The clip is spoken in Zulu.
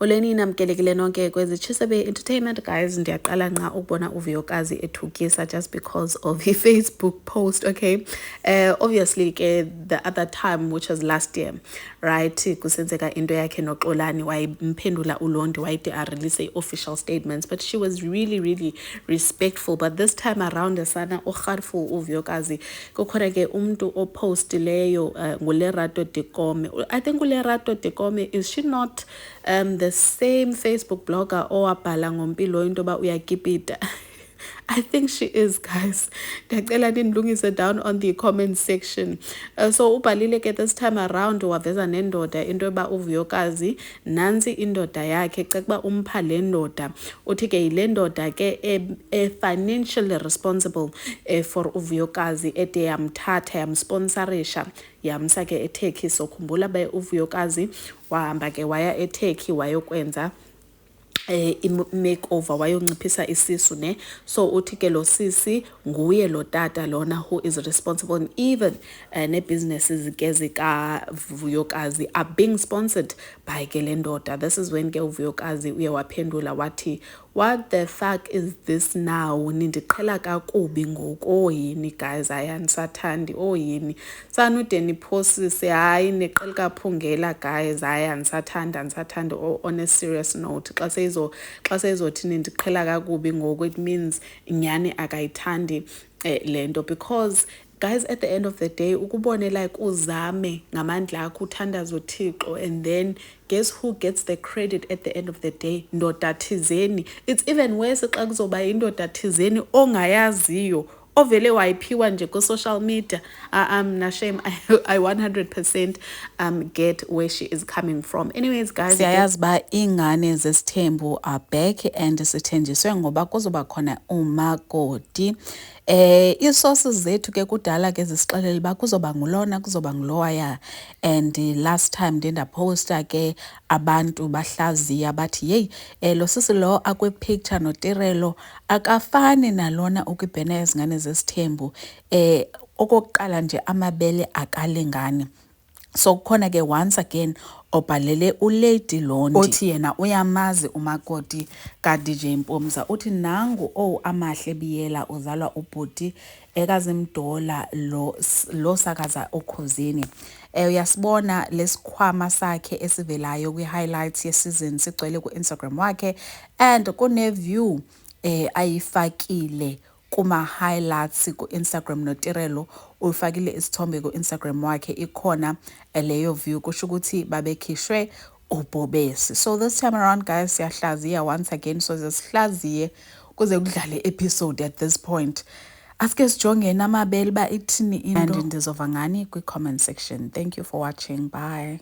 Molweni namkelekile nonke kwezi Chisebe Entertainment guys, ndiyaqala nqa ukubona uVuyokazi ethukisa just because of his Facebook post. Okay, obviously ke the other time, which was last year, right, kusenzeka into yakhe noXolani wayimphendula uLondi wayithi a release official statements, but she was really respectful. But this time around sana uGarfu uVuyokazi kukhona ke umuntu opostileyo nguLerato Dikome. I think uLerato Dikome, is she not the same Facebook blogger owabhala ngompilo into ba uyakipita? I think she is, guys. Ndiyacela nindilungise down on the comment section. So ubhalile ke this time around waveza nendoda into yoba uVuyokazi nansi indoda yakhe cekuba umpha le ndoda uthi ke yile ndoda ke financially responsible for uVuyokazi ede yamthatha yamsponsorisha yamsa ke eTurkey. So khumbula ba uVuyokazi wahamba ke waya eTurkey wayokwenza makeover wayonciphisa isisu ne. So uthi ke lo sisi nguye lo tata lona who is responsible, and even ne businesses ke zika Vuyokazi are being sponsored by ke le ndoda. This is when ke uVuyokazi uye waphendula wathi, what the fuck is this now? Nindiqhela kakubi ngoku yini guys? Ayandisathandi yini sanude niphosise hayi neqela kaphungela guys. Andisathanda on a serious note. Xa seyizothi nindiqhela kakubi ngoku, it means nyani akayithandi lento, because guys at the end of the day ukubone like uzame ngamandla akho uthandaza uThixo, and then guess who gets the credit at the end of the day? Ndoda thizeni. It's even worse xa kuzoba indoda thizeni ongayaziyo ovele wayiphiwa nje ku social media. Shame. I 100% get where she is coming from. Anyways guys, siyayazi ba ingane zesithembu are back and sithenjiswe ngoba kuzoba khona umakoti. Isources zethu ke kudala ke zisixelela ba kuzoba ngulona kuzoba ngulowaya, and last time ndendaposta ke abantu bahlaziya bathi hey lo sisi lo akwe picture noTirelo akafani nalona ukwibhena yezingane zesithembu. Okokuqala nje amabele akalingani. So kukhona ke once again obhalele uLady Londi othi yena uyamazi umakoti kaDJ Mpumza, uthi nangu amahle biyela uzalwa ubhuti ekazimdola lo sakaza okhosini. Uyasibona lesikhwama sakhe esivelayo kwi-highlights ye-season sigcwele ku-Instagram wakhe, and kune-view ayifakile kuma-highlights ku-Instagram noTirelo uyifakile isithombe ku-Instagram wakhe ikhona leyo view, kusho ukuthi babekhishwe ubhobesi. So this time around guys siyahlaziya once again, so sihlaziye kuze kudlale episode at this point. Asike sijongeni amabele ba ithini into, and ndizova ngani kwi-comment section. Thank you for watching. Bye.